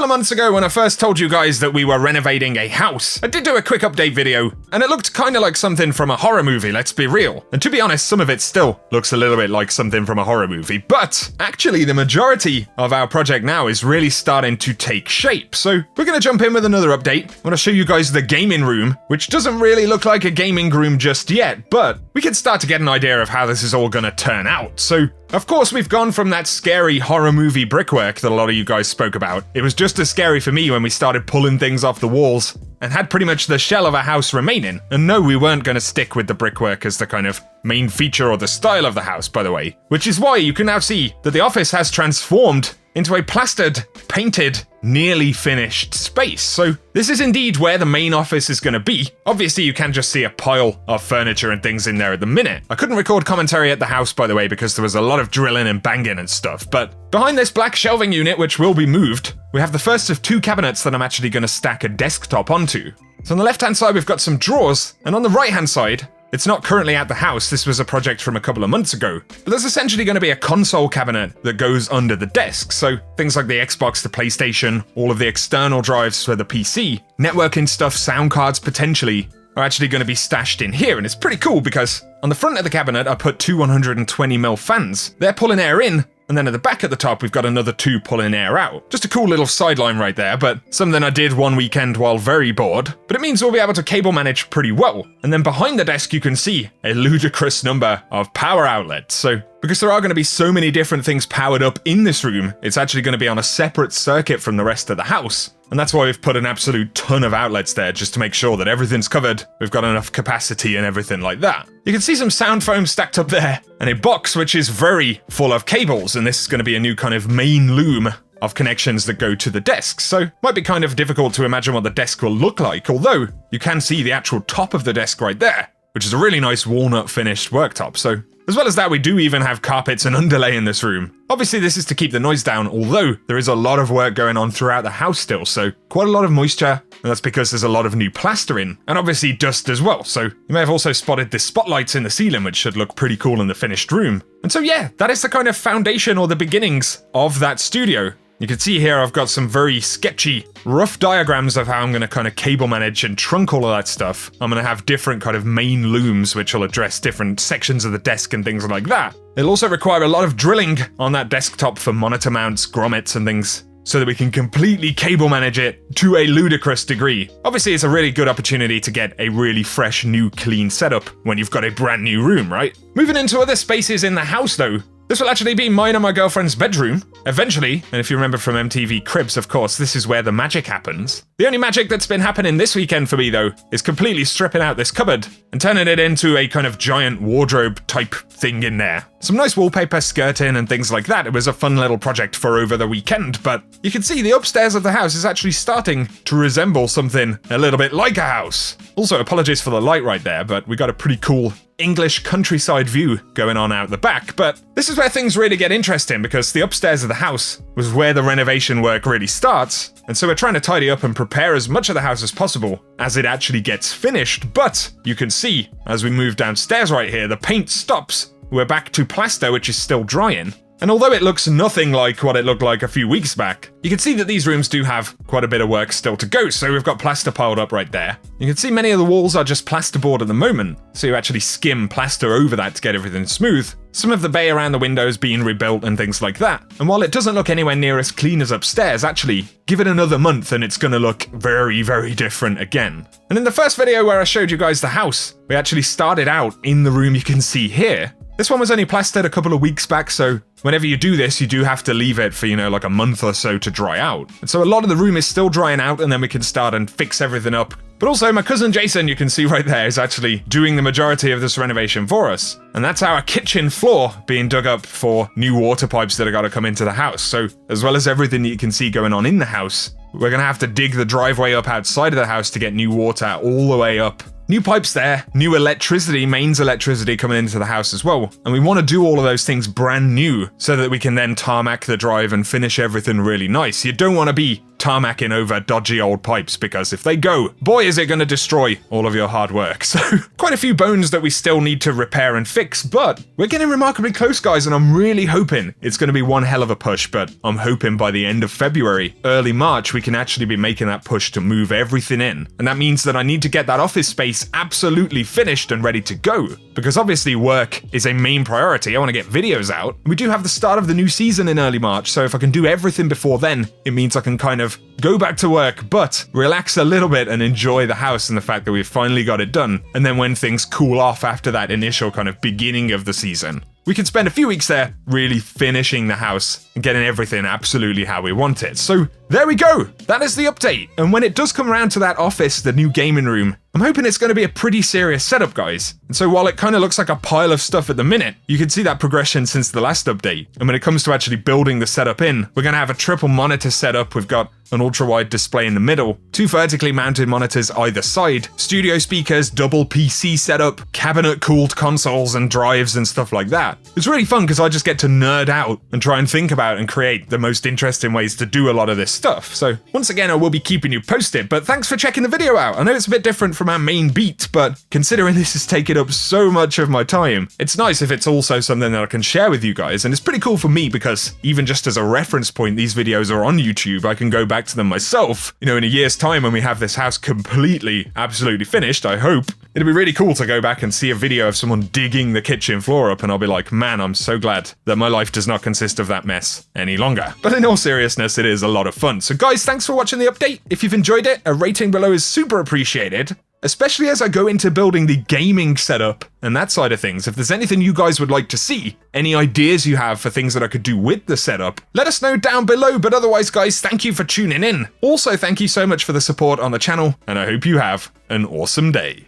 of months ago when I first told you guys that we were renovating a house, I did do a quick update video, and it looked kinda like something from a horror movie, let's be real. And to be honest, some of it still looks a little bit like something from a horror movie, but actually the majority of our project now is really starting to take shape. So we're gonna jump in with another update. I wanna show you guys the gaming room, which doesn't really look like a gaming room just yet, but we can start to get an idea of how this is all gonna turn out. So of course, we've gone from that scary horror movie brickwork that a lot of you guys spoke about. It was just as scary for me when we started pulling things off the walls and had pretty much the shell of a house remaining. And no, we weren't going to stick with the brickwork as the kind of main feature or the style of the house, by the way. Which is why you can now see that the office has transformed into a plastered, painted, nearly finished space. So this is indeed where the main office is going to be. Obviously, you can just see a pile of furniture and things in there at the minute. I couldn't record commentary at the house, by the way, because there was a lot of drilling and banging and stuff. But behind this black shelving unit, which will be moved, we have the first of two cabinets that I'm actually going to stack a desktop onto. So on the left-hand side, we've got some drawers, and on the right-hand side, it's not currently at the house, this was a project from a couple of months ago, but there's essentially going to be a console cabinet that goes under the desk, so things like the Xbox, the PlayStation, all of the external drives for the PC, networking stuff, sound cards potentially, are actually going to be stashed in here, and it's pretty cool because on the front of the cabinet I put two 120mm fans. They're pulling air in, and then at the back at the top, we've got another two pulling air out. Just a cool little sideline right there, but something I did one weekend while very bored. But it means we'll be able to cable manage pretty well. And then behind the desk, you can see a ludicrous number of power outlets. So because there are going to be so many different things powered up in this room, it's actually going to be on a separate circuit from the rest of the house. And that's why we've put an absolute ton of outlets there, just to make sure that everything's covered, we've got enough capacity and everything like that. You can see some sound foam stacked up there, and a box which is very full of cables, and this is going to be a new kind of main loom of connections that go to the desk, so might be kind of difficult to imagine what the desk will look like, although you can see the actual top of the desk right there, which is a really nice walnut finished worktop. So as well as that, we do even have carpets and underlay in this room. Obviously, this is to keep the noise down, although there is a lot of work going on throughout the house still, so quite a lot of moisture, and that's because there's a lot of new plastering, and obviously dust as well, so you may have also spotted the spotlights in the ceiling, which should look pretty cool in the finished room. And so yeah, that is the kind of foundation or the beginnings of that studio. You can see here I've got some very sketchy, rough diagrams of how I'm going to kind of cable manage and trunk all of that stuff. I'm going to have different kind of main looms which will address different sections of the desk and things like that. It'll also require a lot of drilling on that desktop for monitor mounts, grommets and things, so that we can completely cable manage it to a ludicrous degree. Obviously, it's a really good opportunity to get a really fresh, new, clean setup when you've got a brand new room, right? Moving into other spaces in the house though, this will actually be mine and my girlfriend's bedroom. Eventually, and if you remember from MTV Cribs, of course, this is where the magic happens. The only magic that's been happening this weekend for me, though, is completely stripping out this cupboard and turning it into a kind of giant wardrobe type thing in there. Some nice wallpaper, skirting, and things like that. It was a fun little project for over the weekend, but you can see the upstairs of the house is actually starting to resemble something a little bit like a house. Also, apologies for the light right there, but we got a pretty cool English countryside view going on out the back, but this is where things really get interesting because the upstairs of the house was where the renovation work really starts, and so we're trying to tidy up and prepare as much of the house as possible as it actually gets finished. But you can see as we move downstairs right here, the paint stops, we're back to plaster, which is still drying. And although it looks nothing like what it looked like a few weeks back, you can see that these rooms do have quite a bit of work still to go, so we've got plaster piled up right there. You can see many of the walls are just plasterboard at the moment, so you actually skim plaster over that to get everything smooth. Some of the bay around the windows being rebuilt and things like that. And while it doesn't look anywhere near as clean as upstairs, actually, give it another month and it's gonna look very, very different again. And in the first video where I showed you guys the house, we actually started out in the room you can see here. This one was only plastered a couple of weeks back, so whenever you do this, you do have to leave it for, like a month or so to dry out. And so a lot of the room is still drying out, and then we can start and fix everything up. But also, my cousin Jason, you can see right there, is actually doing the majority of this renovation for us. And that's our kitchen floor being dug up for new water pipes that are gotta come into the house. So, as well as everything that you can see going on in the house, we're gonna have to dig the driveway up outside of the house to get new water all the way up. New pipes there, new electricity, mains electricity coming into the house as well. And we want to do all of those things brand new so that we can then tarmac the drive and finish everything really nice. You don't want to be tarmacking over dodgy old pipes, because if they go, boy is it going to destroy all of your hard work. So quite a few bones that we still need to repair and fix, but we're getting remarkably close, guys, and I'm really hoping it's going to be one hell of a push. But I'm hoping by the end of February, early March, we can actually be making that push to move everything in. And that means that I need to get that office space absolutely finished and ready to go, because obviously work is a main priority. I want to get videos out. We do have the start of the new season in early March, so if I can do everything before then, it means I can kind of go back to work, but relax a little bit and enjoy the house and the fact that we've finally got it done. And then when things cool off after that initial kind of beginning of the season, we can spend a few weeks there really finishing the house and getting everything absolutely how we want it. So there we go. That is the update. And when it does come around to that office, the new gaming room, I'm hoping it's going to be a pretty serious setup, guys. And so while it kind of looks like a pile of stuff at the minute, you can see that progression since the last update. And when it comes to actually building the setup in, we're going to have a triple monitor setup. We've got an ultra-wide display in the middle, 2 vertically mounted monitors either side, studio speakers, double PC setup, cabinet-cooled consoles and drives and stuff like that. It's really fun because I just get to nerd out and try and think about and create the most interesting ways to do a lot of this stuff. So once again, I will be keeping you posted, but thanks for checking the video out. I know it's a bit different from our main beat, but considering this has taken up so much of my time, it's nice if it's also something that I can share with you guys. And it's pretty cool for me because even just as a reference point, these videos are on YouTube. I can go back to them myself, in a year's time when we have this house completely, absolutely finished, I hope. It'd be really cool to go back and see a video of someone digging the kitchen floor up and I'll be like, man, I'm so glad that my life does not consist of that mess any longer. But in all seriousness, it is a lot of fun. So guys, thanks for watching the update. If you've enjoyed it, a rating below is super appreciated, especially as I go into building the gaming setup and that side of things. If there's anything you guys would like to see, any ideas you have for things that I could do with the setup, let us know down below. But otherwise, guys, thank you for tuning in. Also, thank you so much for the support on the channel, and I hope you have an awesome day.